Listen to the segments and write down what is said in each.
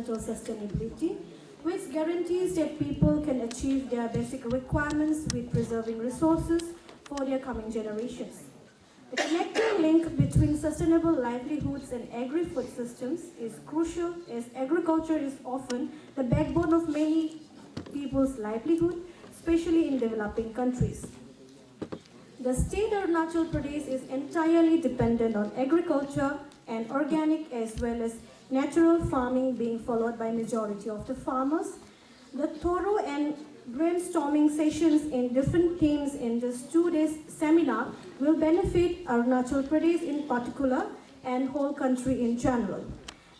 environmental sustainability, which guarantees that people can achieve their basic requirements with preserving resources for their coming generations. The connecting link between sustainable livelihoods and agri-food systems is crucial, as agriculture is often the backbone of many people's livelihood, especially in developing countries. The state of Arunachal Pradesh is entirely dependent on agriculture and organic as well as natural farming being followed by majority of the farmers. The thorough and brainstorming sessions in different themes in this 2 days seminar will benefit Arunachal Pradesh in particular and whole country in general.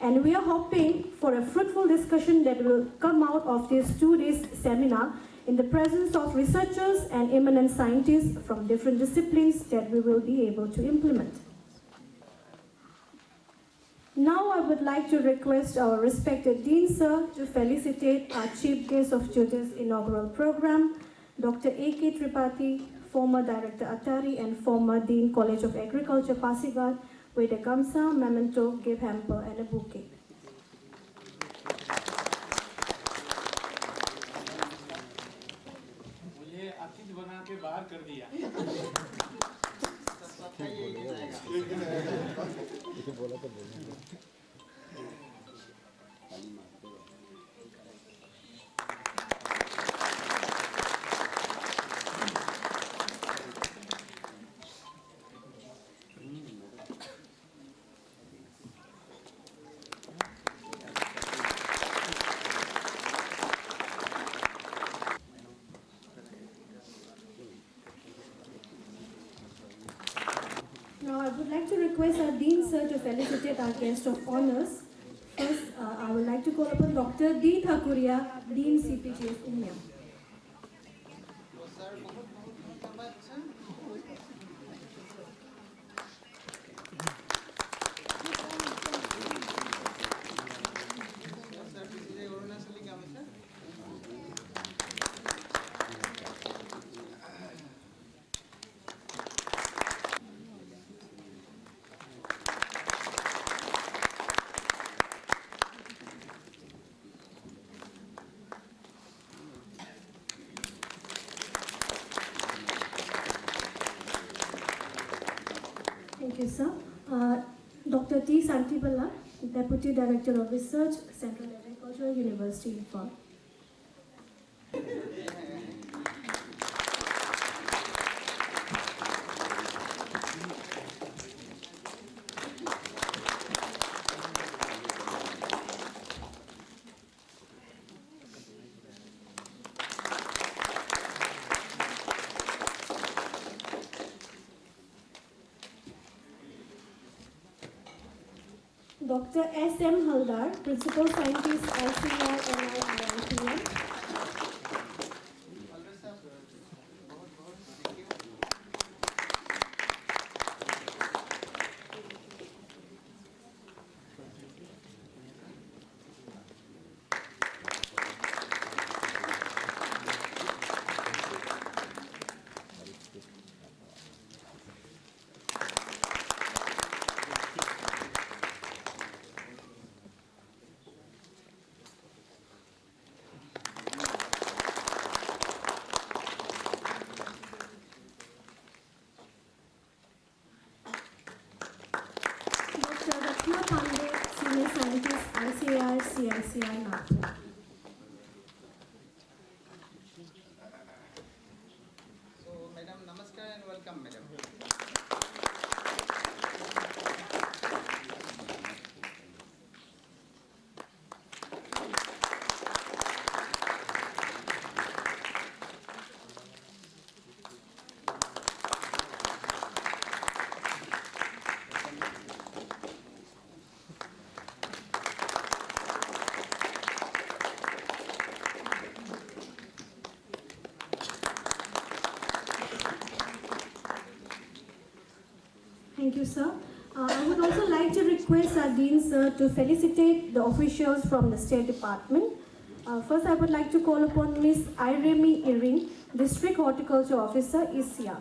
And we are hoping for a fruitful discussion that will come out of this 2 days seminar in the presence of researchers and eminent scientists from different disciplines that we will be able to implement. Now I would like to request our respected Dean Sir to felicitate our Chief Guest of Today's inaugural program, Dr. K Thirpati, former Director ATARI and former Dean College of Agriculture, Pasighat, with a gamsa, memento, gift hamper and a bouquet. मुझे अतिथि बना के बाहर कर दिया। Now I would like to request our Dean Sir to felicitate our guest of honors. First, I would like to call upon Dr. D. Takuria, Dean CPGSAS Umiam. Thank you, sir. Dr. T. Shantibala, Deputy Director of Research, Central Agricultural University, Imphal. Dr. S. M Haldhar, Principal Scientist, ICAR-CICR. Ranchna Pande, Senior Scientist, ICAR-CICR, Nagpur. So, Madam, Namaskar and welcome, Madam. Thank you, sir. I would also like to request our Dean, sir, to felicitate the officials from the State Department. First, I would like to call upon Ms. 𝗦𝘂𝗀𝗻𝗋, District Horticulture Officer, ICAR.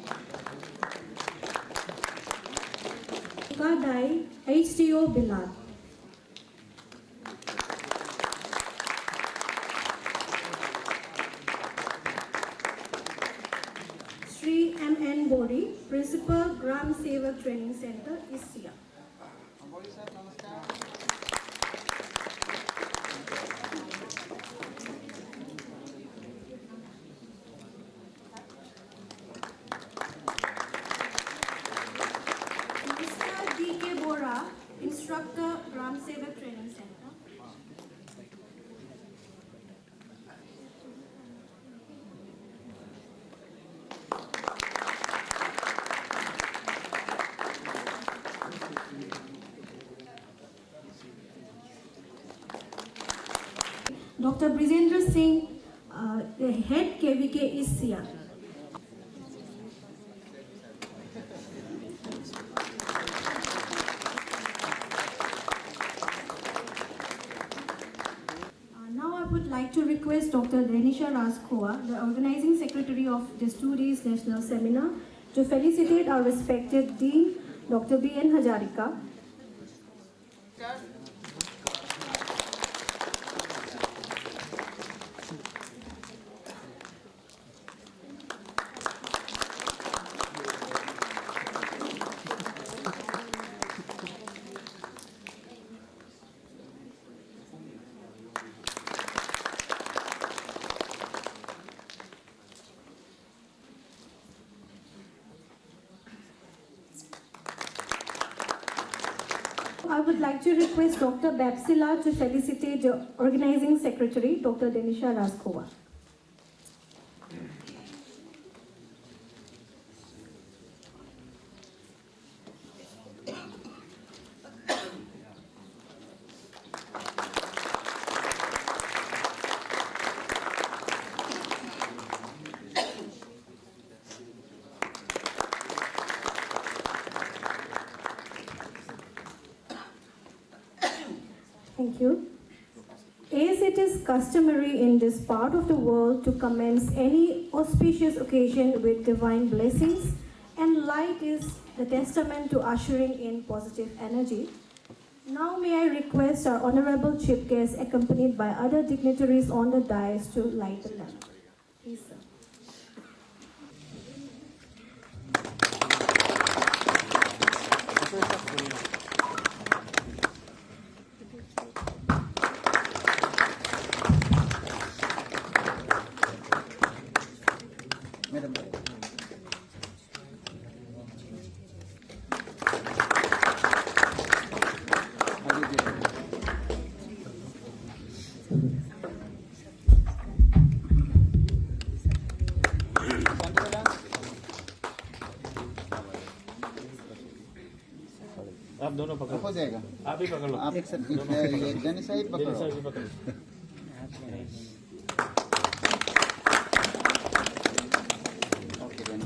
𝗪𝗂𝗏𝗂𝗃𝗍𝗶𝗏𝗂 Shri M N Bori, Principal, Gram Sevak Training Center, ICIAR. Bori sir, namaskar. Mr. 𝗑𝗫𝗏𝗏, Instructor, Gram Sevak Training Center. Dr. Brijendra Singh, the head KVK ICIAR. Now I would like to request Dr. Danisha Raskova, the organizing secretary of this 2 days national seminar, to felicitate our respected Dean, Dr. B.N. Hajarika. I would like to request Dr. Bapsila to felicitate the organizing secretary, Dr. Danisha Raskova. Thank you. As it is customary in this part of the world to commence any auspicious occasion with divine blessings, and light is the testament to ushering in positive energy, now may I request our honorable chief guest accompanied by other dignitaries on the dais to light the lamp. Please, sir. Madam. आप दोनों पकड़ो। हो जाएगा। आप ही पकड़ लो। आप एक साथ ये जनी साहिब पकड़ो। जनी साहिब भी पकड़ो। ओके जनी।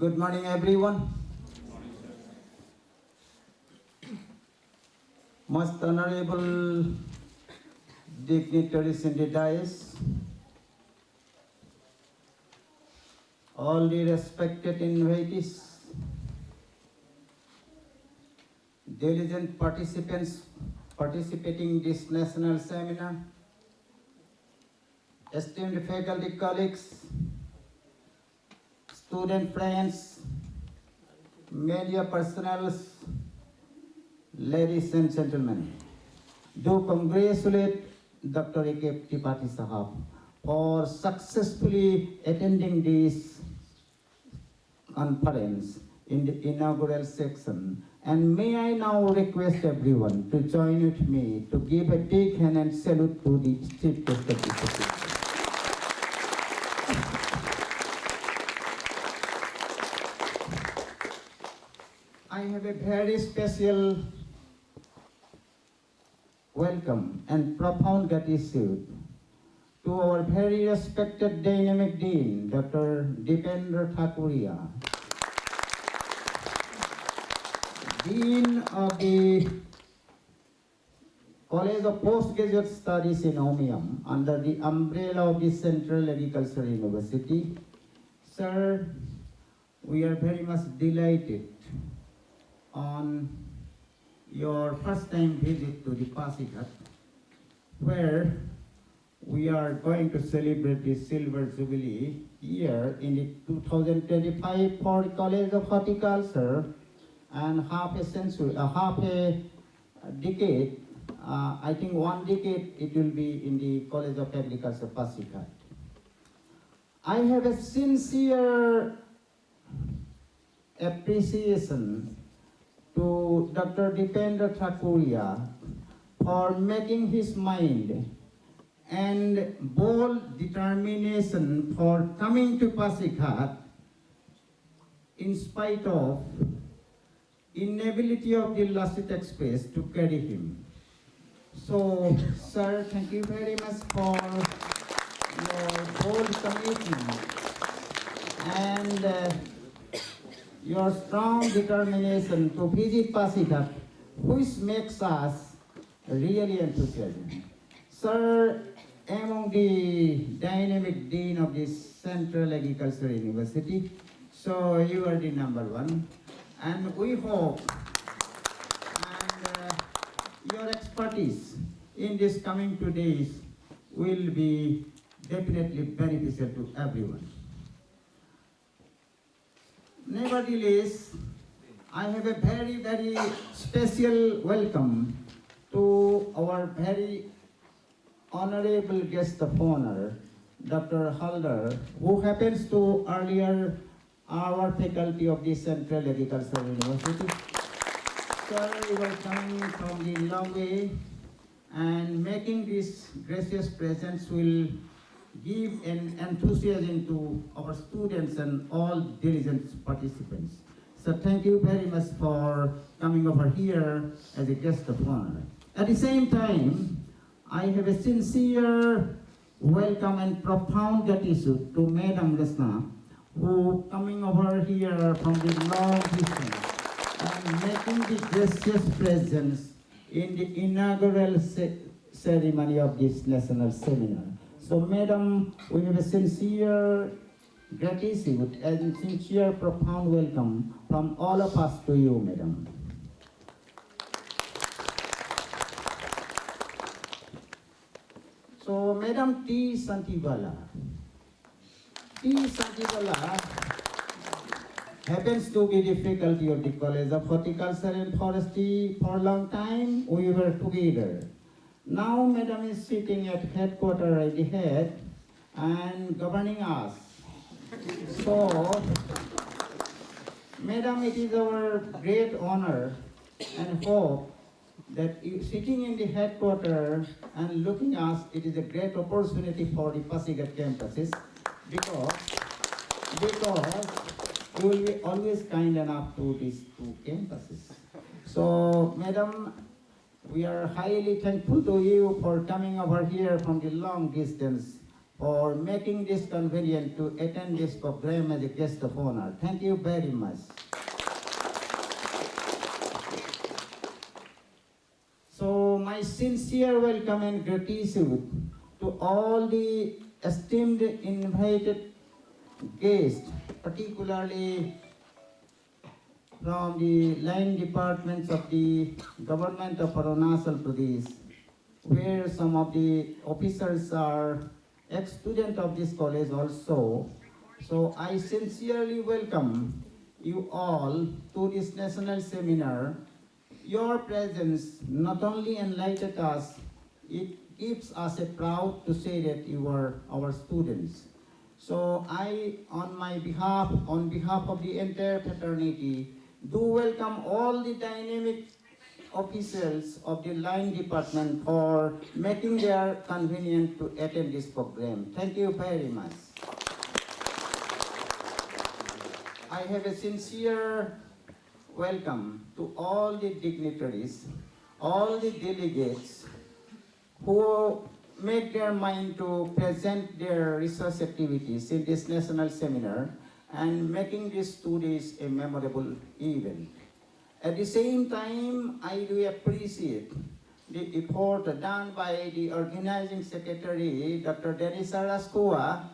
Good morning, everyone. Most honorable dignitaries in the dais, all the respected invitees, diligent participants participating in this national seminar, esteemed faculty colleagues, student friends, media personnel, ladies and gentlemen, do congratulate Dr. A.K. Thirpati Sahab for successfully attending this conference in the inaugural section. And may I now request everyone to join with me to give a big hand and salute to the Chief Guest of this occasion. I have a very special welcome and profound gratitude to our very respected dynamic Dean, Dr. 𝗵𝗀𝗿𝗏 Takuria, Dean of the College of Postgraduate Studies in Umiam under the umbrella of the Central Agricultural University. Sir, we are very much delighted on your first time visit to the Pasighat, where we are going to celebrate the Silver Jubilee year in the 2025 for College of Horticulture, and half a decade, I think 1 decade it will be in the College of Agriculture Pasighat. I have a sincere appreciation to Dr. 𝗵𝗀𝗿𝗏 Takuria for making his mind and bold determination for coming to Pasighat in spite of inability of the Lassit Express to carry him. So, sir, thank you very much for your bold commitment and your strong determination to visit Pasighat, which makes us really enthusiastic. Sir, among the dynamic dean of this Central Agricultural University, so you are the #1, and we hope and your expertise in these coming 2 days will be definitely beneficial to everyone. Nevertheless, I have a very, very special welcome to our very honorable guest of honor, Dr. Haldhar, who happens to earlier our faculty of the Central Agricultural University. Sir, you are coming from the long way, and making this gracious presence will give an enthusiasm to our students and all diligent participants. So thank you very much for coming over here as a guest of honor. At the same time, I have a sincere welcome and profound gratitude to Madam Ranchna, who coming over here from the long distance and making the gracious presence in the inaugural ceremony of this national seminar. So, Madam, we have a sincere gratitude and sincere profound welcome from all of us to you, Madam. So, Madam 𝗔𝗴𝗿𝗏 happens to be the faculty of the College of Horticulture and Forestry for a long time. We were together. Now, Madam is sitting at headquarters at the head and governing us. So, Madam, it is our great honor and hope that sitting in the headquarters and looking us, it is a great opportunity for the Pasighat campuses because you will be always kind enough to these 2 campuses. So, Madam, we are highly thankful to you for coming over here from the long distance, for making this convenient to attend this program as a guest of honor. Thank you very much. So my sincere welcome and gratitude to all the esteemed invited guests, particularly from the line departments of the government of Arunachal Pradesh, where some of the officers are ex-student of this college also. So I sincerely welcome you all to this national seminar. Your presence not only enlightened us, it gives us a proud to say that you are our students. So I, on behalf of the entire fraternity, do welcome all the dynamic officials of the line department for making their convenient to attend this program. Thank you very much. I have a sincere welcome to all the dignitaries, all the delegates who make their mind to present their research activities in this national seminar and making these 2 days a memorable event. At the same time, I do appreciate the effort done by the organizing secretary, Dr. Denisa Raskua,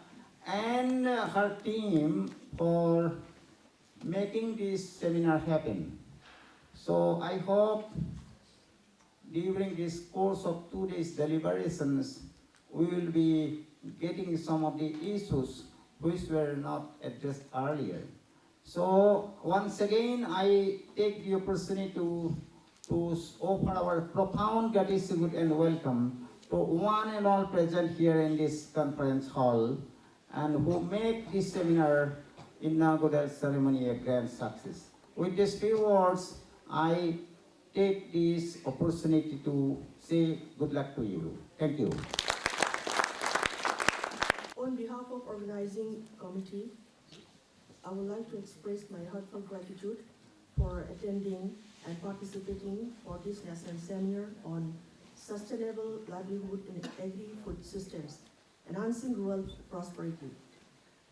and her team for making this seminar happen. So I hope during this course of 2 days deliberations, we will be getting some of the issues which were not addressed earlier. So once again, I take the opportunity to offer our profound gratitude and welcome to one and all present here in this conference hall and who make this seminar inaugural ceremony a grand success. With these few words, I take this opportunity to say good luck to you. Thank you. On behalf of organizing committee, I would like to express my heartfelt gratitude for attending and participating for this national seminar on sustainable livelihood in agri-food systems, enhancing rural prosperity.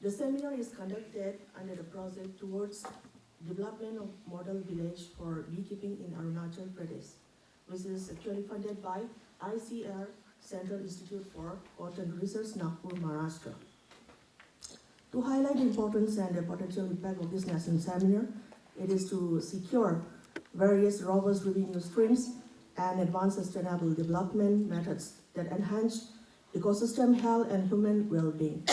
The seminar is conducted under the project towards development of model village for beekeeping in Arunachal Pradesh, which is actually funded by ICAR Central Institute for Cotton Research, Nagpur, Maharashtra. To highlight the importance and the potential impact of this national seminar, it is to secure various robust revenue streams and advance sustainable development methods that enhance ecosystem health and human well-being.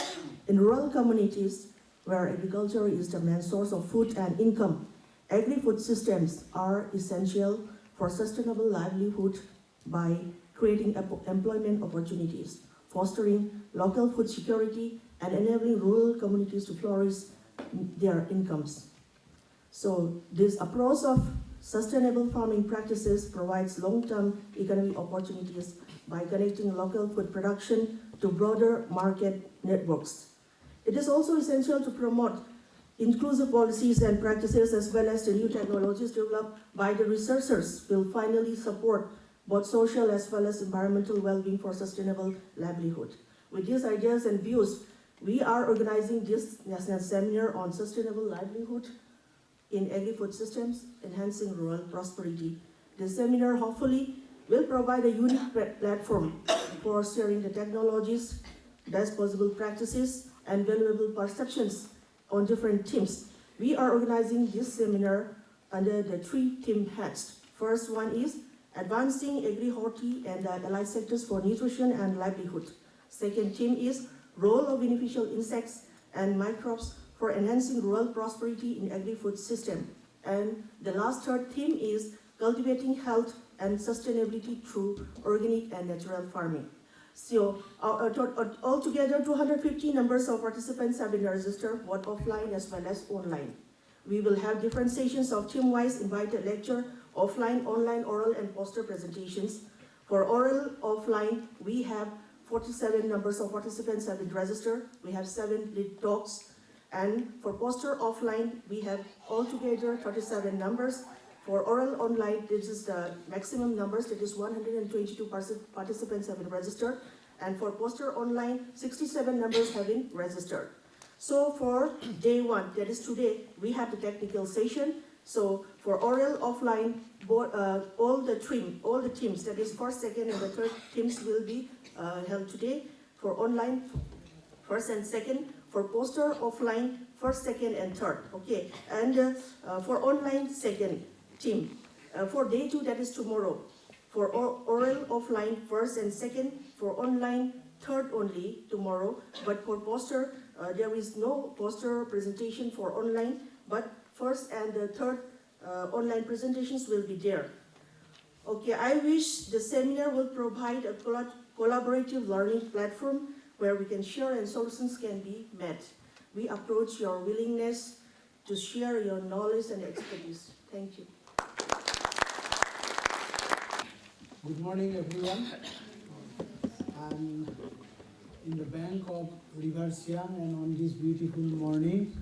In rural communities, where agriculture is the main source of food and income, agri-food systems are essential for sustainable livelihood by creating employment opportunities, fostering local food security, and enabling rural communities to flourish their incomes. So this approach of sustainable farming practices provides long-term economic opportunities by connecting local food production to broader market networks. It is also essential to promote inclusive policies and practices as well as the new technologies developed by the researchers will finally support both social as well as environmental well-being for sustainable livelihood. With these ideas and views, we are organizing this national seminar on sustainable livelihood in agri-food systems, enhancing rural prosperity. This seminar hopefully will provide a unique platform for sharing the technologies, best possible practices, and valuable perceptions on different themes. We are organizing this seminar under the 3 theme heads. First one is advancing agri-horti and allied sectors for nutrition and livelihood. Second theme is role of beneficial insects and microbes for enhancing rural prosperity in agri-food system. And the last third theme is cultivating health and sustainability through organic and natural farming. So altogether 250 numbers of participants have been registered, both offline as well as online. We will have different sessions of theme-wise invited lecture, offline, online, oral, and poster presentations. For oral offline, we have 47 numbers of participants have been registered. We have 7 lead talks. And for poster offline, we have altogether 37 numbers. For oral online, this is the maximum numbers, that is 122 participants have been registered. And for poster online, 67 numbers have been registered. So for day 1, that is today, we have the technical session. So for oral offline, all the teams, that is first, second, and the third teams will be held today. For online, first and second. For poster offline, first, second, and third. Okay, and for online, second team. For day 2, that is tomorrow. For oral offline, first and second. For online, 3rd only tomorrow, but for poster, there is no poster presentation for online, but 1st and the 3rd online presentations will be there. Okay, I wish the seminar will provide a collaborative learning platform where we can share and solutions can be met. We approach your willingness to share your knowledge and expertise. Thank you. Good morning, everyone. I'm in the bank of River Siang, and on this beautiful morning,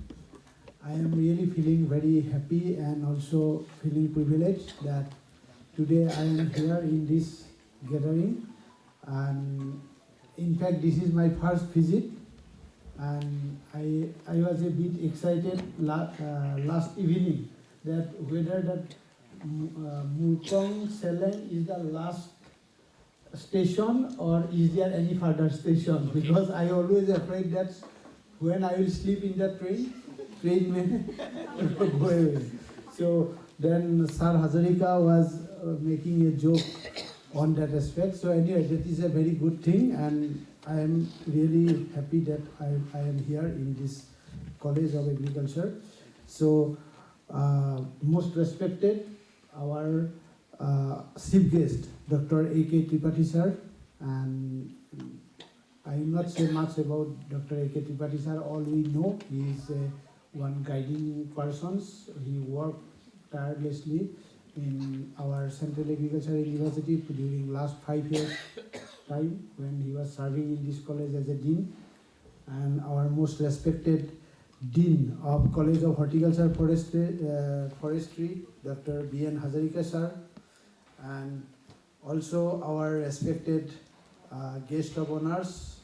I am really feeling very happy and also feeling privileged that today I am here in this gathering. And in fact, this is my first visit, and I was a bit excited last evening that whether that 𝗦𝘂𝘀𝘁𝗶𝗵 is the last station or is there any further station, because I always afraid that when I will sleep in the train may go away. So then Sir Hazarika was making a joke on that aspect. So anyway, that is a very good thing, and I am really happy that I am here in this College of Agriculture. So most respected, our chief guest, Dr. A.K. Thirpati sir, and I will not say much about Dr. A.K. Thirpati sir. All we know, he is one guiding person. He worked tirelessly in our Central Agricultural University during last 5 years time when he was serving in this college as a dean, and our most respected Dean of College of Horticulture Forestry, Dr. B.N. Hazarika sir, and also our respected guest of honors,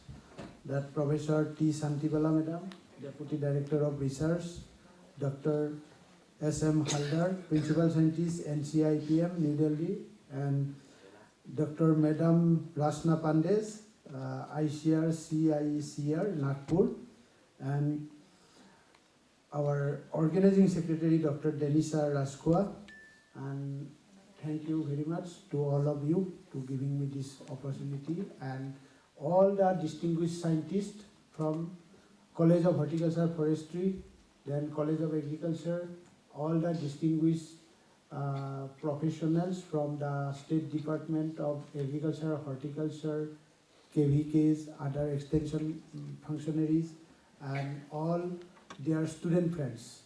that Professor T. Shantibala Madam, Deputy Director of Research, Dr. M Haldhar, Principal Scientist, NCIPM, New Delhi, and Dr. Madam Ranchna Pande, ICAR-CICR, Nagpur, and our Organizing Secretary, Dr. Denisa Raskua, and thank you very much to all of you to giving me this opportunity, and all the distinguished scientists from College of Horticulture Forestry, then College of Agriculture, all the distinguished professionals from the State Department of Agriculture, Horticulture, KVKs, other extension functionaries, and all their student friends.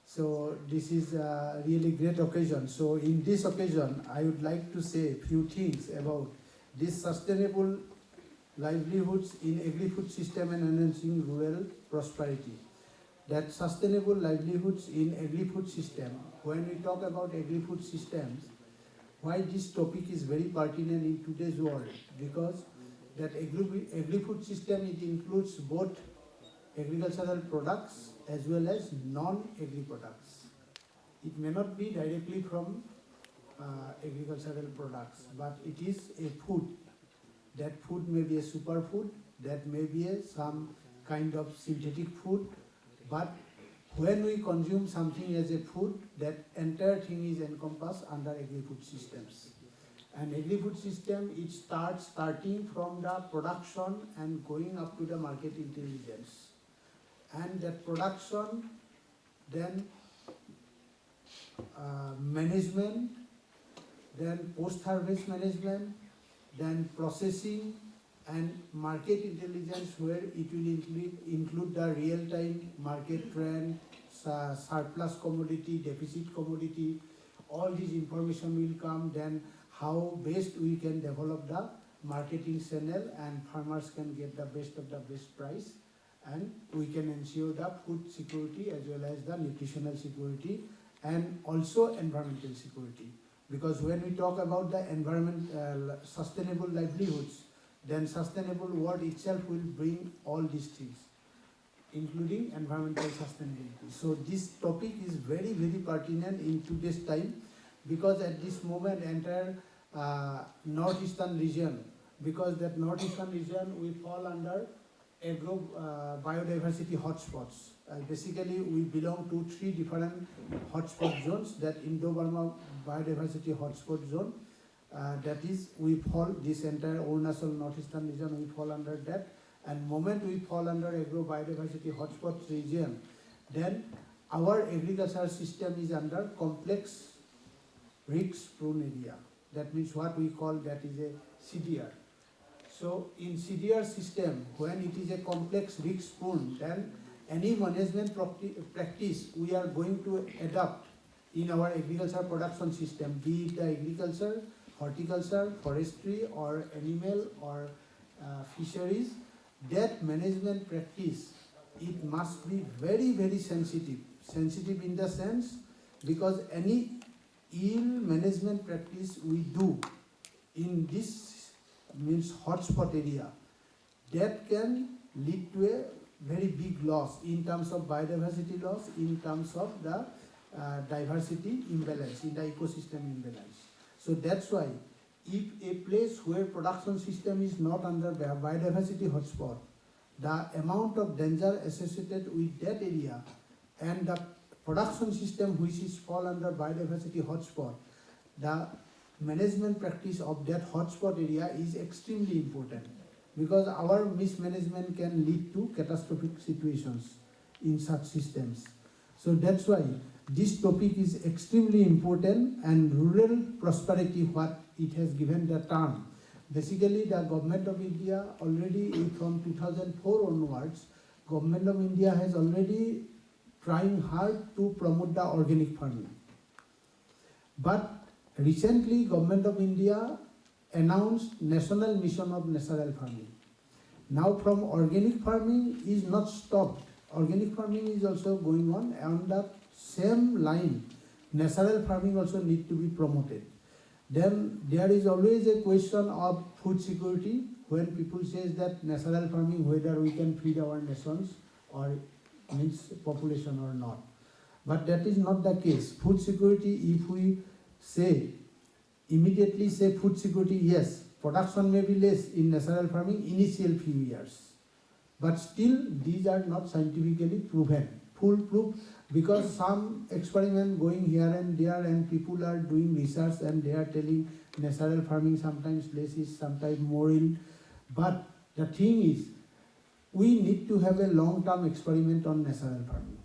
So this is a really great occasion. So in this occasion, I would like to say a few things about this sustainable livelihoods in agri-food system and enhancing rural prosperity. That sustainable livelihoods in agri-food system, when we talk about agri-food systems, why this topic is very pertinent in today's world, because that agri-food system, it includes both agricultural products as well as non-agri products. It may not be directly from agricultural products, but it is a food. That food may be a superfood, that may be some kind of synthetic food, but when we consume something as a food, that entire thing is encompassed under agri-food systems. And agri-food system, it starting from the production and going up to the market intelligence. And that production, then management, then post-harvest management, then processing and market intelligence, where it will include the real-time market trend, surplus commodity, deficit commodity, all this information will come, then how best we can develop the marketing channel and farmers can get the best of the best price, and we can ensure the food security as well as the nutritional security and also environmental security. Because when we talk about the sustainable livelihoods, then sustainable word itself will bring all these things, including environmental sustainability. So this topic is very, very pertinent in today's time, because at this moment entire northeastern region, because that northeastern region we fall under agro biodiversity hotspots. Basically, we belong to 3 different hotspot zones, that Indo-Burma biodiversity hotspot zone, that is, we fall, this entire Arunachal northeastern region, we fall under that. And moment we fall under agro-biodiversity hotspot region, then our agricultural system is under complex risk-prone area. That means what we call that is a CDR. So in CDR system, when it is a complex risk-prone, then any management practice we are going to adopt in our agricultural production system, be it the agriculture, horticulture, forestry, or animal or fisheries, that management practice, it must be very, very sensitive. Sensitive in the sense, because any ill management practice we do in this means hotspot area, that can lead to a very big loss in terms of biodiversity loss, in terms of the diversity imbalance, in the ecosystem imbalance. So that's why if a place where production system is not under biodiversity hotspot, the amount of danger associated with that area and the production system which is fall under biodiversity hotspot, the management practice of that hotspot area is extremely important, because our mismanagement can lead to catastrophic situations in such systems. So that's why this topic is extremely important, and rural prosperity, what it has given the term. Basically, the government of India already from 2004 onwards, government of India has already trying hard to promote the organic farming. But recently, government of India announced national mission of natural farming. Now from organic farming is not stopped. Organic farming is also going on the same line. Natural farming also need to be promoted. Then there is always a question of food security when people say that natural farming, whether we can feed our nations or means population or not. But that is not the case. Food security, if we say, immediately say food security, yes, production may be less in natural farming initial few years. But still, these are not scientifically proven, foolproof, because some experiment going here and there and people are doing research and they are telling natural farming sometimes less is, sometimes more in. But the thing is, we need to have a long-term experiment on natural farming,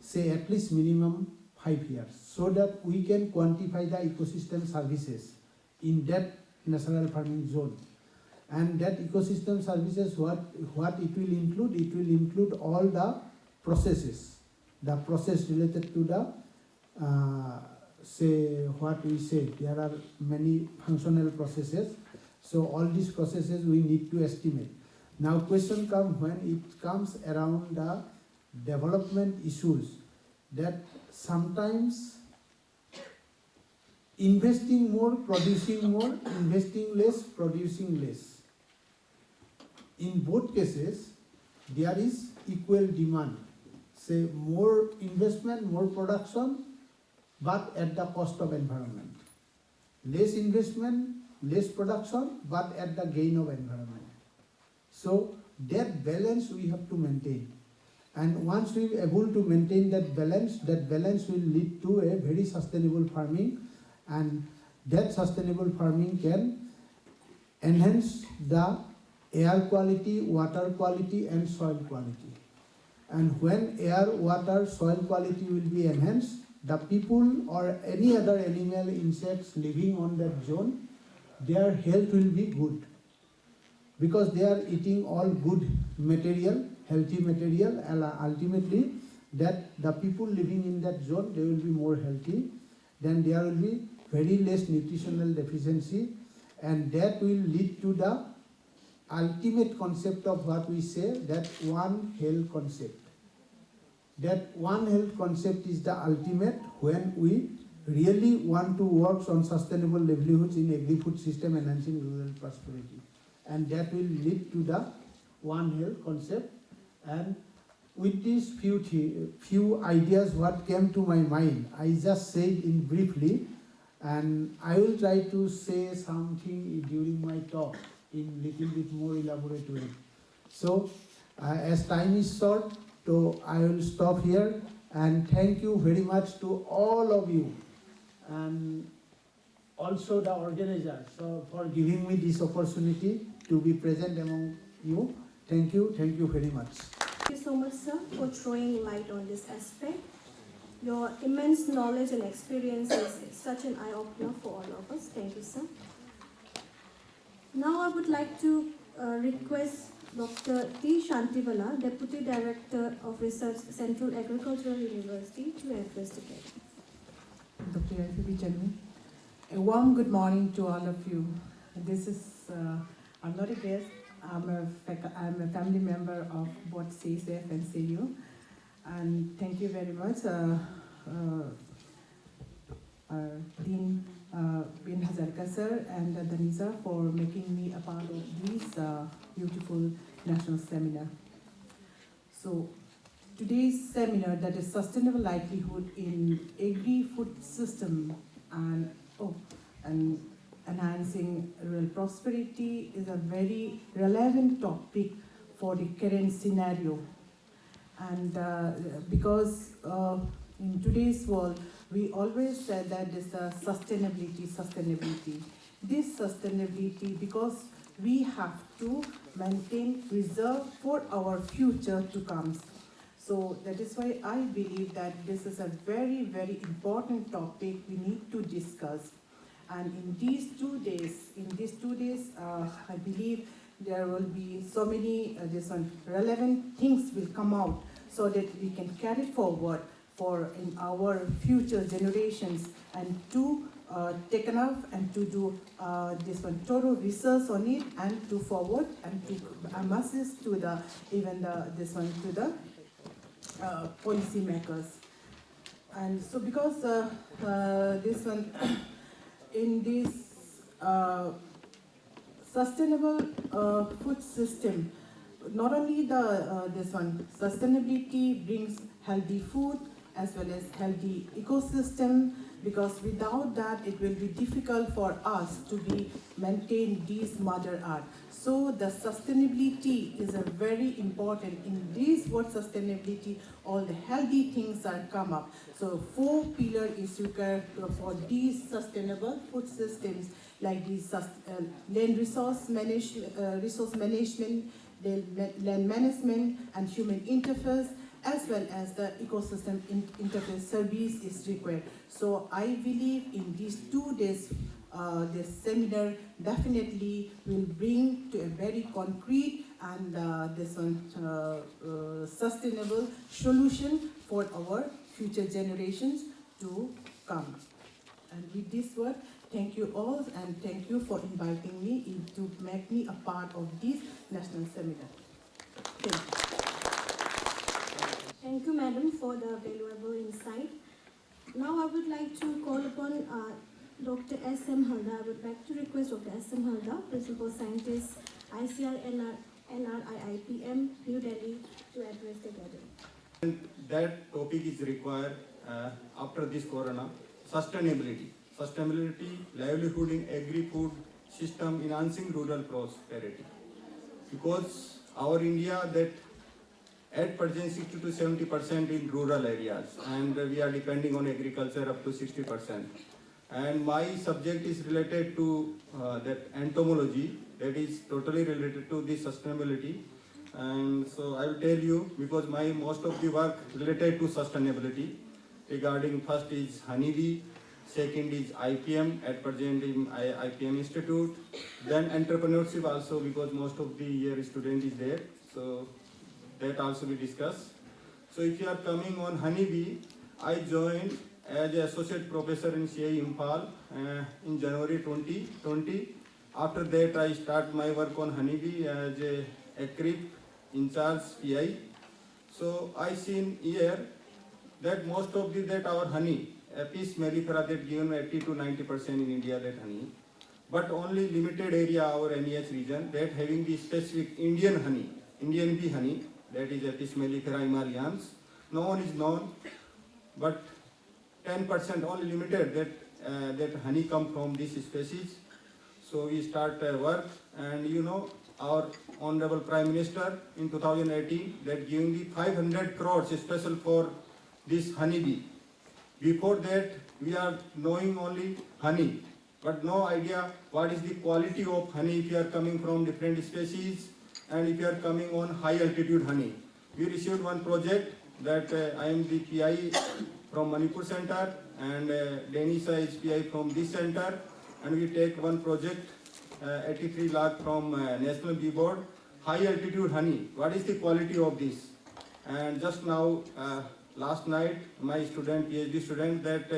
say at least minimum 5 years, so that we can quantify the ecosystem services in that natural farming zone. And that ecosystem services, what it will include all the processes, the process related to the, say what we say, there are many functional processes. So all these processes we need to estimate. Now question comes when it comes around the development issues, that sometimes investing more, producing more, investing less, producing less. In both cases, there is equal demand. Say more investment, more production, but at the cost of environment. Less investment, less production, but at the gain of environment. So that balance we have to maintain. And once we are able to maintain that balance will lead to a very sustainable farming, and that sustainable farming can enhance the air quality, water quality, and soil quality. And when air, water, soil quality will be enhanced, the people or any other animal, insects living on that zone, their health will be good, because they are eating all good material, healthy material, and ultimately that the people living in that zone, they will be more healthy. Then there will be very less nutritional deficiency, and that will lead to the ultimate concept of what we say, that One Health concept. That One Health concept is the ultimate when we really want to work on sustainable livelihoods in agri-food system, enhancing rural prosperity. And that will lead to the One Health concept. And with these few ideas what came to my mind, I just said in briefly, and I will try to say something during my talk in little bit more elaborate way. So as time is short, so I will stop here, and thank you very much to all of you. And also the organizers for giving me this opportunity to be present among you. Thank you very much. Thank you so much, sir, for throwing light on this aspect. Your immense knowledge and experience is such an eye-opener for all of us. Thank you, sir. Now I would like to request Dr. T. Shantibala, Deputy Director of Research, Central Agricultural University, to address the gathering. Dr. 𝗏𝗃𝗀𝗏, a warm good morning to all of you. This is, I'm not a guest, I'm a family member of both CSF and CU. And thank you very much, Dean 𝗏𝗃𝗀𝗏𝗏 sir and Danisa for making me a part of this beautiful national seminar. So today's seminar, that is Sustainable Livelihood in Agri-Food System and Enhancing Rural Prosperity, is a very relevant topic for the current scenario. And because in today's world, we always said that there's a sustainability. This sustainability, because we have to maintain, preserve for our future to come. So that is why I believe that this is a very, very important topic we need to discuss. And in these 2 days, I believe there will be so many relevant things will come out so that we can carry forward for in our future generations and to take enough and to do total research on it and to forward and to masses to the policy makers. And so because in this sustainable food system, not only sustainability brings healthy food as well as healthy ecosystem, because without that it will be difficult for us to maintain this mother earth. So the sustainability is a very important. In this word sustainability, all the healthy things are come up. So 4 pillars is required for these sustainable food systems, like these land resource management, land management and human interface, as well as the ecosystem interface service is required. So I believe in these 2 days, this seminar definitely will bring to a very concrete and sustainable solution for our future generations to come. And with this word, thank you all and thank you for inviting me to make me a part of this national seminar. Thank you. Thank you, madam, for the valuable insight. Now I would like to call upon Dr. S. M. Haldhar. I would like to request Dr. S. M. Haldhar, Principal Scientist, ICAR-CICR, New Delhi, to address the gathering. That topic is required after this corona, sustainability. Sustainability, livelihood in agri-food system, enhancing rural prosperity. Because our India, that at present 60 to 70% in rural areas, and we are depending on agriculture up to 60%. And my subject is related to that entomology, that is totally related to the sustainability. And so I will tell you, because my most of the work related to sustainability, regarding first is honeybee, second is IPM, at present in IPM Institute, then entrepreneurship also, because most of the year student is there, so that also we discuss. So if you are coming on honeybee, I joined as an associate professor in 𝗪𝗪𝗏 in January 2020. After that, I start my work on honeybee as a ACRIP in charge PI. So I seen here that most of that our honey, Apis mellifera, that given 80 to 90% in India, that honey, but only limited area our NEH region that having the specific Indian honey, Indian bee honey, that is Apis mellifera himalayanus. No one is known, but 10% only limited that honey come from this species. So we start work, and you know our Honorable Prime Minister in 2018 that giving the 500 crores special for this honeybee. Before that, we are knowing only honey, but no idea what is the quality of honey if you are coming from different species and if you are coming on high altitude honey. We received one project that I am the PI from Manipur Center and Denisa is PI from this center, and we take one project 83 lakh from National Bee Board, high altitude honey. What is the quality of this? And just now, last night, my student, PhD student, that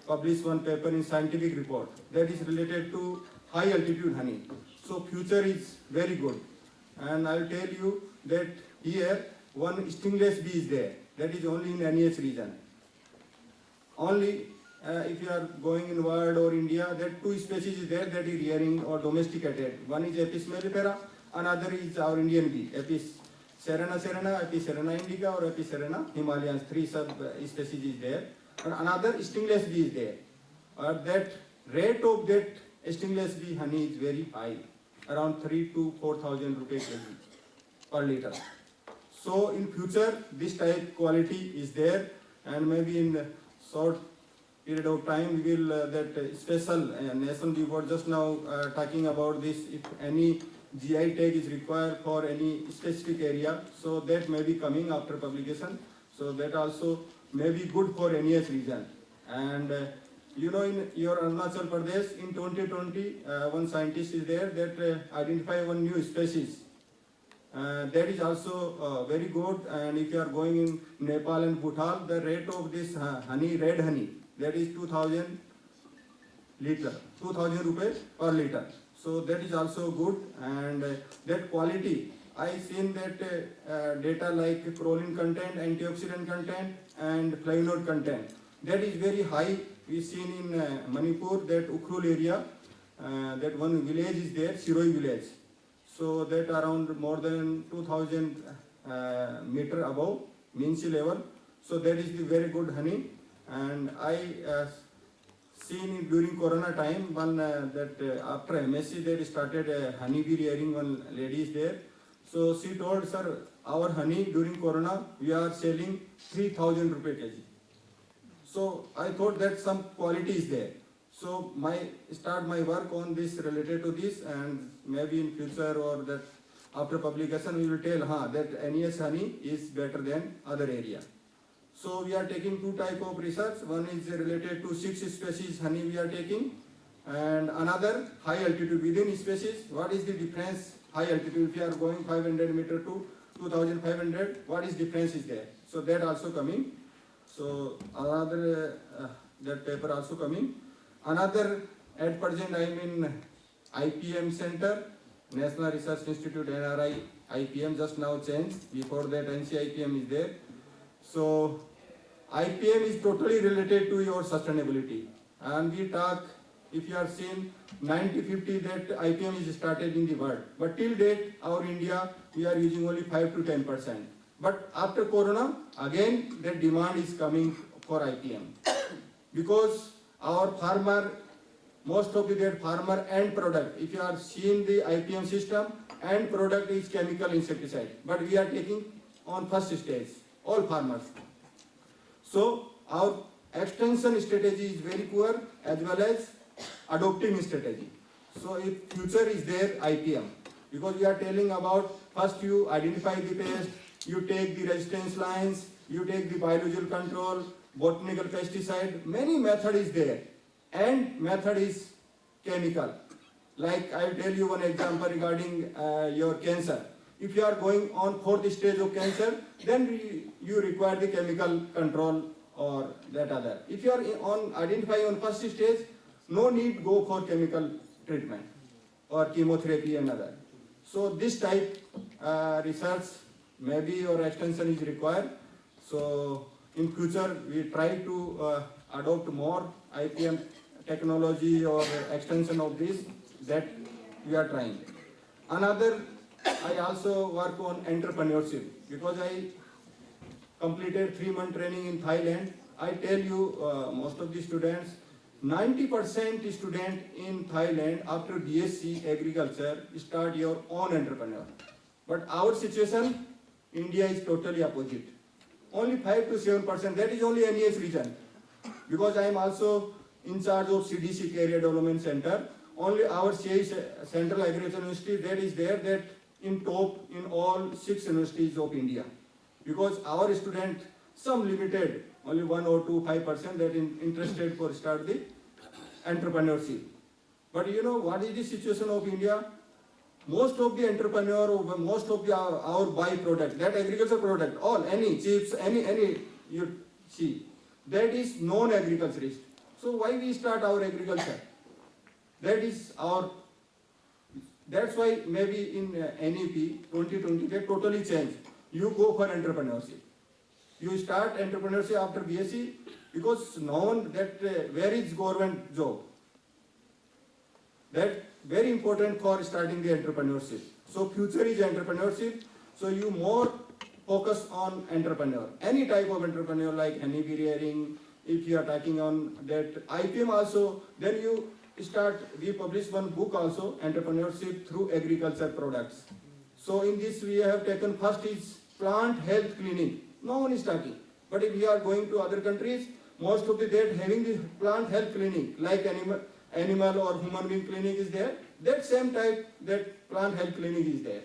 published one paper in scientific report that is related to high altitude honey. So future is very good. And I will tell you that here one stingless bee is there. That is only in NEH region. Only if you are going in world or India, that two species is there that is rearing or domesticated. One is 𝗔𝗴𝗵𝗏, another is our Indian bee, 𝗔𝗴𝗏𝗏, 𝗔𝗴𝗏𝗏 indica or 𝗔𝗴𝗏 Himalayan, three sub-species is there. And another stingless bee is there. That rate of that stingless bee honey is very high, around 3,000 to 4,000 rupees per liter. So in future, this type quality is there, and maybe in the short period of time, we will that special National Bee Board just now talking about this. If any GI tag is required for any specific area, so that may be coming after publication. So that also may be good for NEH region. And you know, in your Arunachal Pradesh in 2020, one scientist is there that identify one new species. That is also very good. And if you are going in Nepal and Bhutan, the rate of this honey, red honey, that is 2,000 rupees per liter. So that is also good. And that quality, I seen that data like proline content, antioxidant content, and flavonoid content. That is very high. We seen in Manipur that Ukhrul area, that one village is there, 𝗖𝗍𝗏 village. So that around more than 2,000 meter above mean sea level. So that is the very good honey. And I seen during Corona time one that after MSc they started honeybee rearing. One lady is there. So she told, sir, our honey during Corona we are selling 3,000 rupees kg. So I thought that some quality is there. So start my work on this related to this, and maybe in future or that after publication we will tell that NES honey is better than other area. So we are taking two type of research. One is related to 6 species honey we are taking, and another high altitude within species. What is the difference high altitude? If you are going 500 meter to 2,500, what is difference is there? So that also coming. So another that paper also coming. Another at present I am in IPM Center, National Research Institute, NRI, IPM just now changed. Before that NCIPM is there. So IPM is totally related to your sustainability. And we talk, if you have seen 90-50 that IPM is started in the world. But till date, our India, we are using only 5 to 10%. But after Corona, again, the demand is coming for IPM. Because our farmer, most of the farmer end product, if you are seeing the IPM system, end product is chemical insecticide. But we are taking on first stage, all farmers. So our extension strategy is very poor as well as adopting strategy. So if future is there, IPM. Because we are telling about first you identify the pest, you take the resistance lines, you take the biological control, botanical pesticide, many method is there, and method is chemical. Like I will tell you one example regarding your cancer. If you are going on 4th stage of cancer, then you require the chemical control or that other. If you are on identifying on first stage, no need go for chemical treatment or chemotherapy and other. So this type research maybe or extension is required. So in future we try to adopt more IPM technology or extension of this, that we are trying. Another, I also work on entrepreneurship because I completed 3-month training in Thailand. I tell you, most of the students, 90% student in Thailand after BSc agriculture start your own entrepreneur. But our situation, India is totally opposite. Only 5 to 7%, that is only NEH region. Because I am also in charge of CDC Career Development Center. Only our Central Agricultural University that is there, that in top in all 6 universities of India. Because our student, some limited, only 1 or 2, 5% that interested for start the entrepreneurship. But you know what is the situation of India? Most of the entrepreneur, most of the our byproduct, that agricultural product, all, any chips, any you see, that is non-agriculturist. So why we start our agriculture? That is our, that's why maybe in NEP 2020 they totally changed. You go for entrepreneurship. You start entrepreneurship after BSc because known that where is government job? That very important for starting the entrepreneurship. So future is entrepreneurship. So you more focus on entrepreneur. Any type of entrepreneur like honey bee rearing. If you are talking on that IPM also, then you start, we publish one book also, entrepreneurship through agriculture products. So in this we have taken first is plant health clinic. No one is talking. But if you are going to other countries, most of the that having the plant health clinic, like animal or human being clinic is there. That same type, that plant health clinic is there.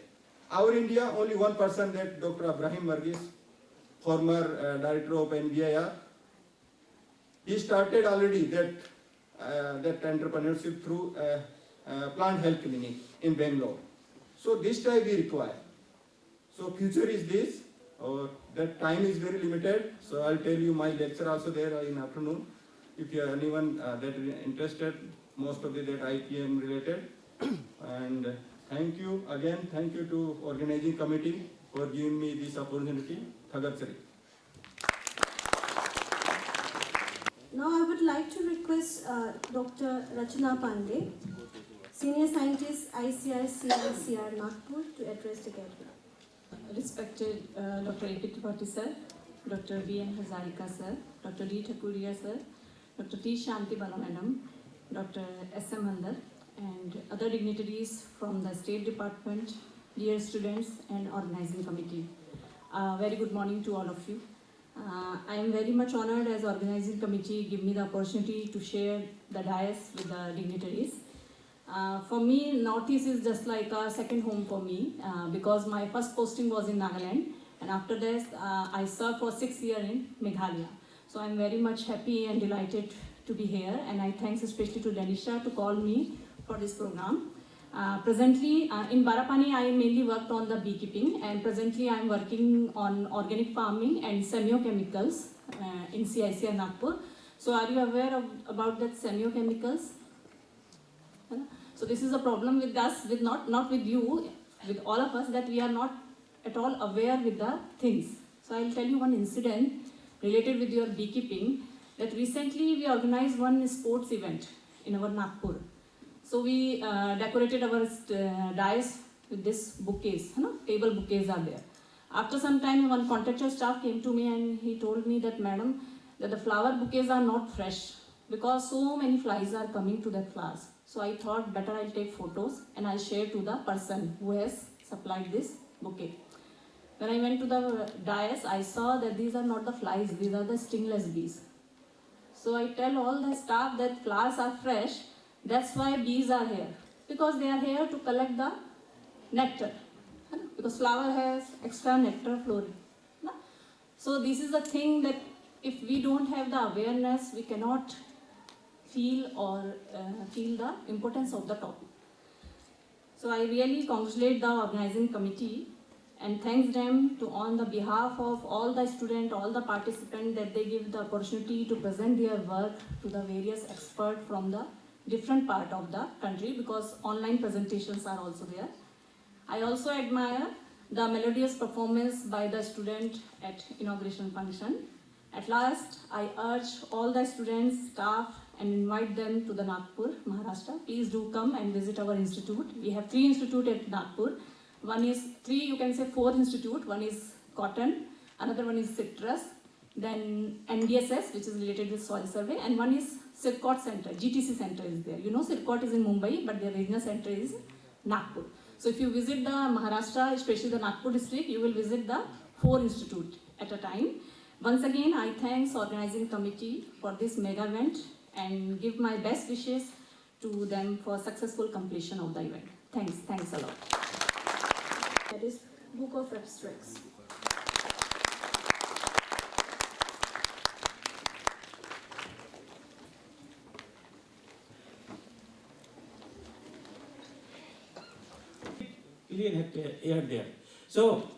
Our India, only one person, that Dr. 𝗏𝗏 former director of NBIR, he started already that entrepreneurship through plant health clinic in Bangalore. So this type we require. So future is this, that time is very limited. So I'll tell you my lecture also there in afternoon. If you are anyone that is interested, most of the that IPM related. And thank you again, thank you to organizing committee for giving me this opportunity. 𝗏𝗏 Now I would like to request Dr. Ranchna Pande, Senior Scientist, ICAR-CICR Nagpur, to address the gathering. Respected Dr. K Thirpati sir, Dr. V.N. Hazarika sir, Dr. D. Takuria sir, Dr. T. Shantibala madam, Dr. S. M Haldhar, and other dignitaries from the State Department, dear students and organizing committee. Very good morning to all of you. I am very much honored as organizing committee give me the opportunity to share the dais with the dignitaries. For me, Northeast is just like a second home for me because my first posting was in Nagaland, and after this I served for 6 years in Meghalaya. So I'm very much happy and delighted to be here, and I thanks especially to Danisha to call me for this program. Presently in Barapani I mainly worked on the beekeeping, and presently I'm working on organic farming and semiochemicals in CICR Nagpur. So are you aware about that semiochemicals? So this is a problem with us, with not with you, with all of us, that we are not at all aware with the things. So I'll tell you one incident related with your beekeeping, that recently we organized one sports event in our Nagpur. So we decorated our dais with this bouquets, table bouquets are there. After some time, one contractor staff came to me and he told me that, madam, that the flower bouquets are not fresh because so many flies are coming to that flowers. So I thought better I'll take photos and I'll share to the person who has supplied this bouquet. When I went to the dais, I saw that these are not the flies, these are the stingless bees. So I tell all the staff that flowers are fresh, that's why bees are here. Because they are here to collect the nectar. Because flower has extra nectar flowing. So this is the thing that if we don't have the awareness, we cannot feel the importance of the topic. So I really congratulate the organizing committee and thanks them to on the behalf of all the students, all the participants, that they give the opportunity to present their work to the various experts from the different part of the country, because online presentations are also there. I also admire the melodious performance by the student at inauguration function. At last, I urge all the students, staff, and invite them to the Nagpur, Maharashtra. Please do come and visit our institute. We have 3 institutes at Nagpur. One is 4 institute. One is cotton, another one is citrus, then NDSS, which is related with soil survey, and one is CIRCOT center, GTC center is there. You know CIRCOT is in Mumbai, but their regional center is Nagpur. So if you visit the Maharashtra, especially the Nagpur district, you will visit the 4 institutes at a time. Once again, I thank organizing committee for this mega event, and give my best wishes to them for successful completion of the event. Thanks a lot. That is Book of Abstracts. Million hectare there. So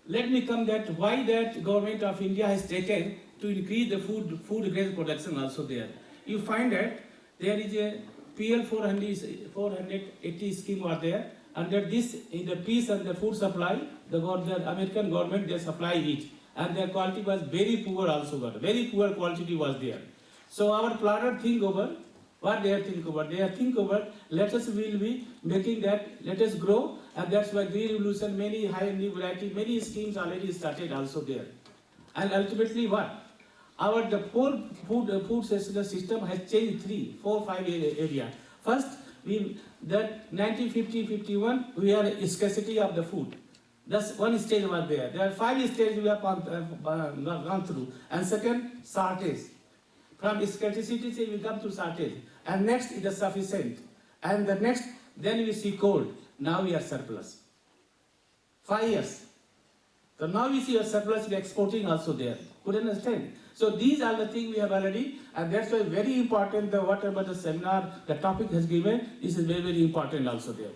let me come that why that government of India has taken to increase the food grain production also there. You find that there is a PL 480 scheme was there. Under this, in the peace and the food supply, the American government, they supply it. And their quality was very poor also, very poor quality was there. So our planner think over, what they think over? They think over, let us will be making that, let us grow, and that's why Green Revolution, many high and new variety, many schemes already started also there. And ultimately what? The whole food system has changed 3, 4, 5 areas. First, that 1950-51, we had a scarcity of the food. That's one stage was there. There are 5 stages we have gone through. And second, shortage. From scarcity, we come to shortage. And next is the sufficient. And the next, then we see cold. Now we are surplus. 5 years. So now we see a surplus, we are exporting also there. Could understand? So these are the things we have already, and that's why very important, whatever the seminar, the topic has given, this is very, very important also there.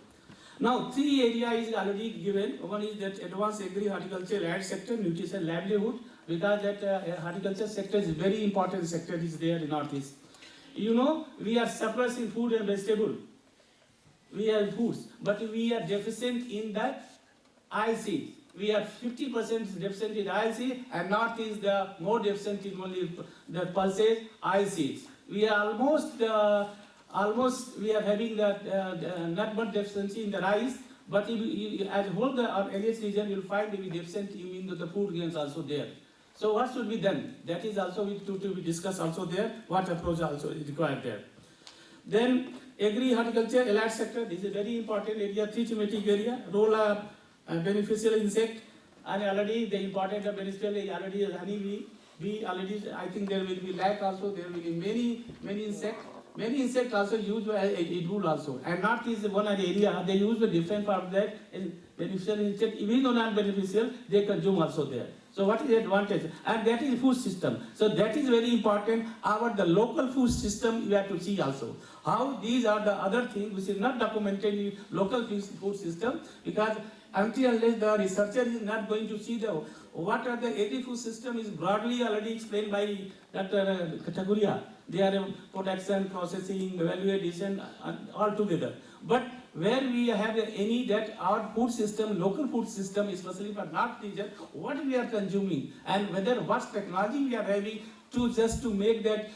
Now, 3 areas is already given. One is that advanced agri-horticulture land sector, nutrition, livelihood, because that horticulture sector is very important sector is there in Northeast. You know, we are surplus in food and vegetable. We have foods, but we are deficient in the IC. We are 50% deficient in IC, and North is the more deficient in only the pulses, ICs. We are almost we are having that not much deficiency in the rice, but if you, as a whole the LH region, you will find we deficient in the food grains also there. So what should be done? That is also to be discussed also there. What approach also is required there. Then agri-horticulture, allied sector. This is a very important area, three thematic area. Role of beneficial insect, and already the important of beneficial is already honey bee. Already I think there will be lack also. There will be many insects. Many insects also use it would also. And not is one area they use the different part of that beneficial insect. Even though not beneficial, they consume also there. So what is the advantage? And that is food system. So that is very important. The local food system we have to see also. How these are the other things which is not documented in local food system, because until unless the researcher is not going to see what are the agri-food system is broadly already explained by Dr. Takuria. They are production, processing, value addition, all together. But where we have any that our food system, local food system, especially for North region, what we are consuming and whether what technology we are having to just to make that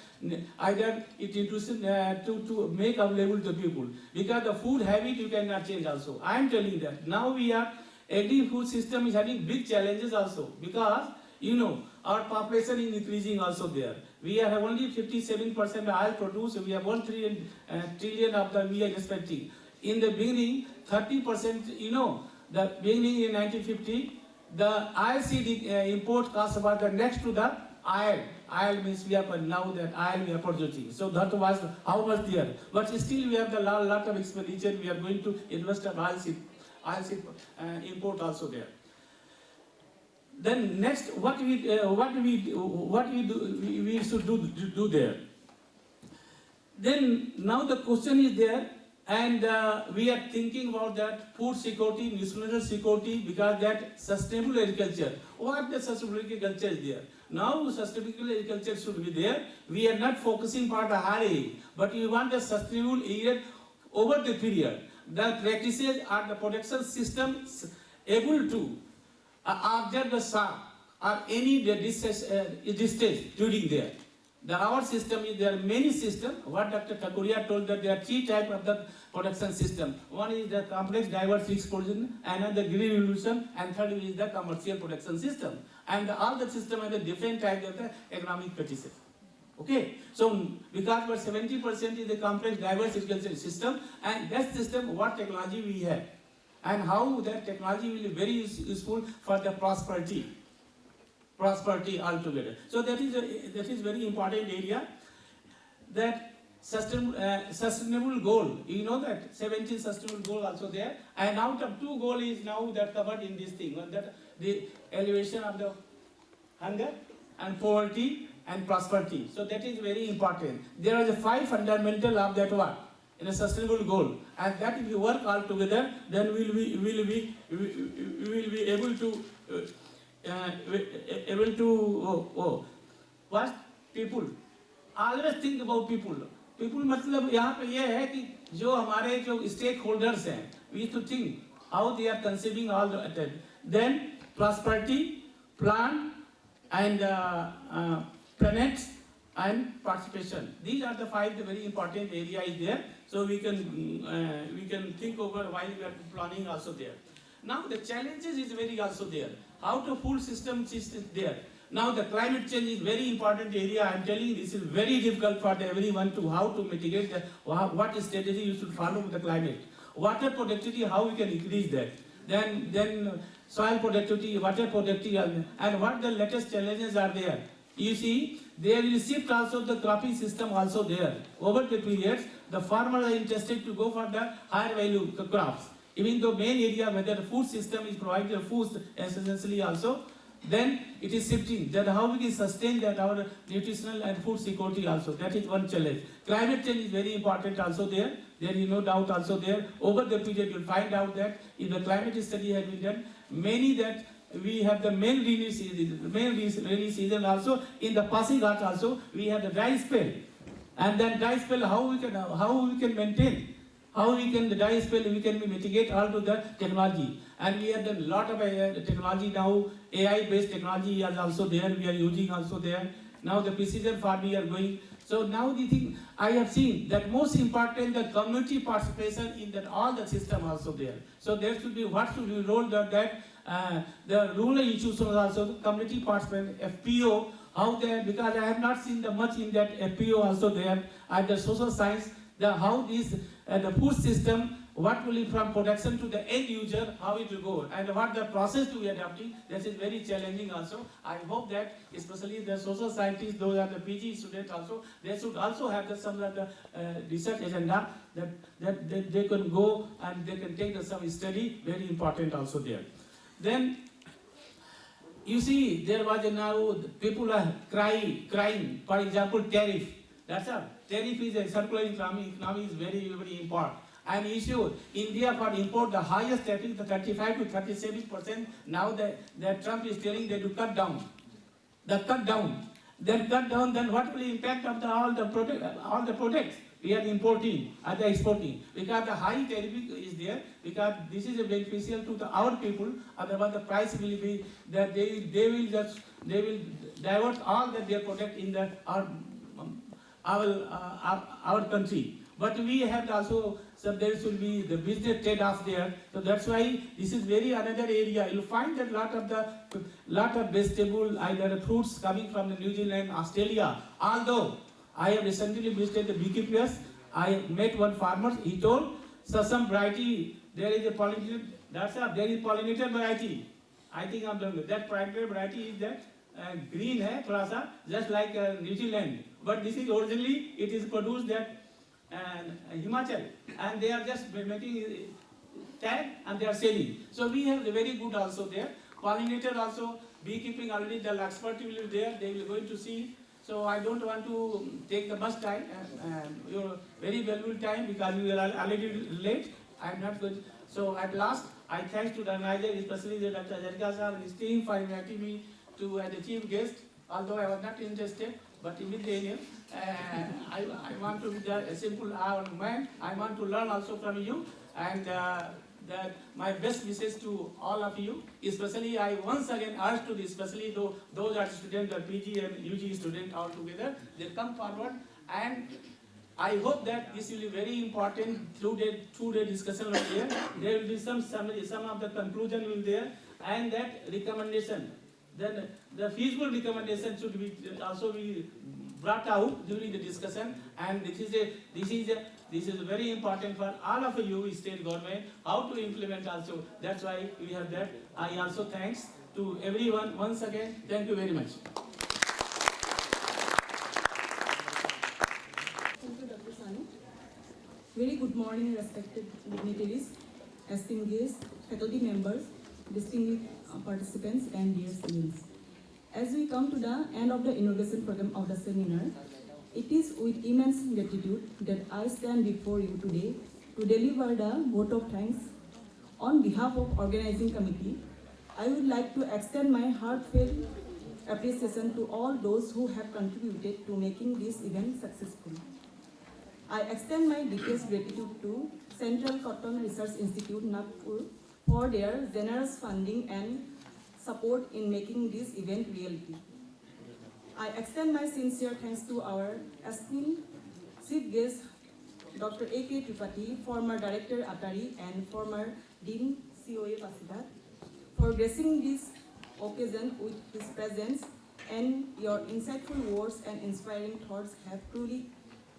either it introduces to make available to people, because the food habit you cannot change also. I am telling that now we are agri-food system is having big challenges also, because you know our population is increasing also there. We have only 57% oil produced. We have 1 trillion of the we are expecting. In the beginning, 30%. You know, the beginning in 1950, the ICD import cost about the next to the oil. Oil means we are now that oil we are producing. So that was how much there. But still we have the lot of expenditure. We are going to invest in oil import also there. Then next, what we should do there. Then now the question is there, and we are thinking about that food security, nutritional security, because that sustainable agriculture. What the sustainable agriculture is there? Now sustainable agriculture should be there. We are not focusing for the high, but we want the sustainable area over the period. The practices are the production systems able to observe the shock or any distance during there. Our system is there are many systems. What Dr. Takuria told that there are 3 types of the production system. One is the complex diverse explosion, another green revolution, and third is the commercial production system. And all the system have a different type of the economic practices. Okay, so because 70% is the complex diverse agricultural system, and that system what technology we have, and how that technology will be very useful for the prosperity. prosperity altogether. So that is very important area. That sustainable goal, you know that 17 sustainable goal also there, and out of 2 goal is now that covered in this thing, one that the elevation of the hunger and poverty and prosperity. So that is very important. There are the 5 fundamental of that one in a sustainable goal, and that if you work all together, then we will be able to what people always think about people. People मतलब यहाँ पे ये है कि जो हमारे जो stakeholders हैं, we have to think how they are conceiving all the then prosperity, plan, and planet and participation. These are the 5 very important areas there. So we can think over while we are planning also there. Now the challenges is very also there. How to full system is there. Now the climate change is very important area. I am telling you, this is very difficult for everyone to how to mitigate what strategy you should follow with the climate. Water productivity, how we can increase that. Then soil productivity, water productivity, and what the latest challenges are there. You see, there is shift also the cropping system also there. Over the periods, the farmers are interested to go for the higher value crops. Even though main area whether the food system is provided food essentially also, then it is shifting that how we can sustain that our nutritional and food security also. That is one challenge. Climate change is very important also there. There is no doubt also there. Over the period you will find out that if the climate study has been done, many that we have the main rainy season also. In the Pasighat also we have the dry spell, and then dry spell how we can maintain, how we can the dry spell we can mitigate all to the technology. And we have done a lot of technology now. AI based technology is also there. We are using also there. Now the precision farming are going. So now the thing I have seen that most important the community participation in that all the system also there. So there should be what should be role that the rural institutions also community participation FPO how there, because I have not seen the much in that FPO also there and the social science the how this the food system what will be from production to the end user, how it will go, and what the process to be adapting. This is very challenging also. I hope that especially the social scientists, those are the PG students also, they should also have some of the research agenda that they can go and they can take some study, very important also there. Then you see there was now people are crying, for example tariff. That's all. Tariff is a circular economy is very, very important. And issue India for import the highest tariff, the 35 to 37%. Now that Trump is telling they to cut down. Then cut down. Then what will impact of all the products we are importing and exporting? Because the high tariff is there. Because this is beneficial to our people. Otherwise the price will be that they will divert all that their product in our country. But we have also, so there should be the business trade-off there. So that's why this is very another area. You'll find that lot of vegetable, either fruits coming from the New Zealand, Australia. Although I have recently visited the beekeepers, I met one farmer. He told so some variety there is a pollinated. There is pollinated variety. I think I'm done with that. Pollinated variety is that green hai, thoda sa, just like New Zealand. But this is originally it is produced that. And Himachal, and they are just making tag and they are selling. So we have the very good also there. Pollinator also, beekeeping already the expert will be there, they will going to see. So I don't want to take the much time, your very valuable time because we are already late. I'm not good. So at last, I thank to the organizer, especially the Dr. Jalka and his team for inviting me to as a chief guest, although I was not interested. But immediately, I want to be a simple man. I want to learn also from you, and that my best wishes to all of you. Especially, I once again urge to this, especially those are students, the PG and UG students all together. They come forward, and I hope that this will be very important through the discussion over there. There will be some summary, some of the conclusion will there, and that recommendation. Then the feasible recommendation should be also be brought out during the discussion, and this is very important for all of you, state government, how to implement also. That's why we have that. I also thanks to everyone. Once again, thank you very much. Thank you, Dr. Sanu. Very good morning, respected dignitaries, esteemed guests, faculty members, distinguished participants, and dear students. As we come to the end of the inauguration program of the seminar, it is with immense gratitude that I stand before you today to deliver the vote of thanks. On behalf of organizing committee, I would like to extend my heartfelt appreciation to all those who have contributed to making this event successful. I extend my deepest gratitude to Central Cotton Research Institute, Nagpur, for their generous funding and support in making this event reality. I extend my sincere thanks to our esteemed chief guest, Dr. K Thirpati, former Director ATARI and former Dean COA Pasighat, for gracing this occasion with his presence, and your insightful words and inspiring thoughts have truly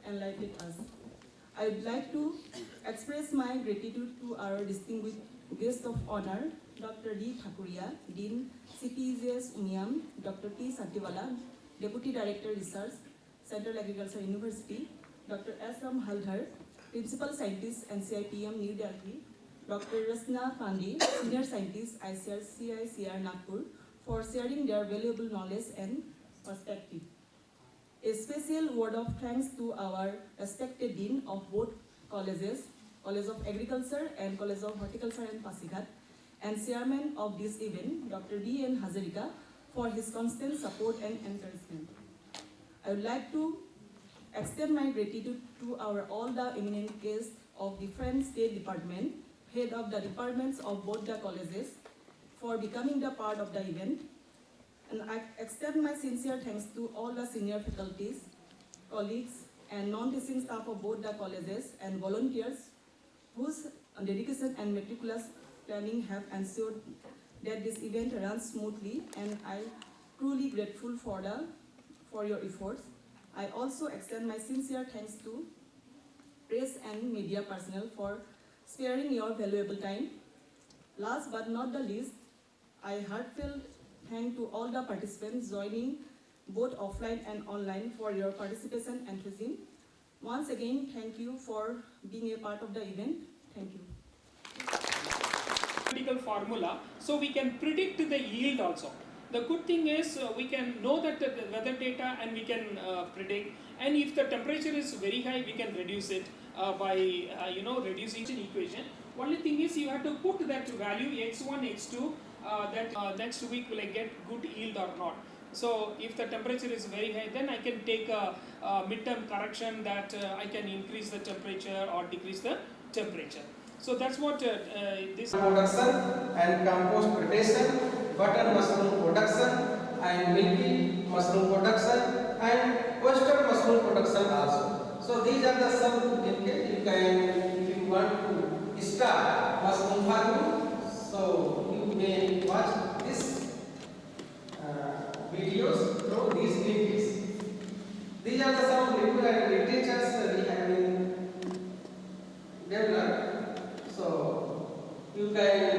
enlightened us. I would like to express my gratitude to our distinguished guest of honor, Dr. D. Takuria, Dean CPGSAS Umiam, Dr. T. Shantibala, Deputy Director Research, Central Agricultural University, Dr. M Haldhar, Principal Scientist, NCIPM New Delhi, Dr. Ranchna Pande, Senior Scientist, ICAR-CICR Nagpur, for sharing their valuable knowledge and perspective. A special word of thanks to our respected Dean of both colleges, College of Agriculture and College of Horticulture and Pasighat, and Chairman of this event, Dr. 𝗑𝗵𝗏𝗏, for his constant support and encouragement. I would like to extend my gratitude to all the eminent guests of different state departments, head of the departments of both the colleges, for becoming the part of the event. And I extend my sincere thanks to all the senior faculties, colleagues, and non-teaching staff of both the colleges and volunteers whose dedication and meticulous planning have ensured that this event runs smoothly, and I'm truly grateful for your efforts. I also extend my sincere thanks to press and media personnel for sparing your valuable time. Last but not the least, I heartfelt thank to all the participants joining both offline and online for your participation and enthusiasm. Once again, thank you for being a part of the event. Thank you. Critical formula, so we can predict the yield also. The good thing is we can know that the weather data, and we can predict, and if the temperature is very high, we can reduce it by reducing the equation. Only thing is you have to put that value x1, x2, that next week will I get good yield or not. So if the temperature is very high, then I can take a midterm correction that I can increase the temperature or decrease the temperature. So that's what this production and compost preparation, button mushroom production and milky mushroom production and oyster mushroom production also. So these are the some you can, if you want to start mushroom farming, so you may watch this videos through these links. These are the some literatures we have been developed. So you can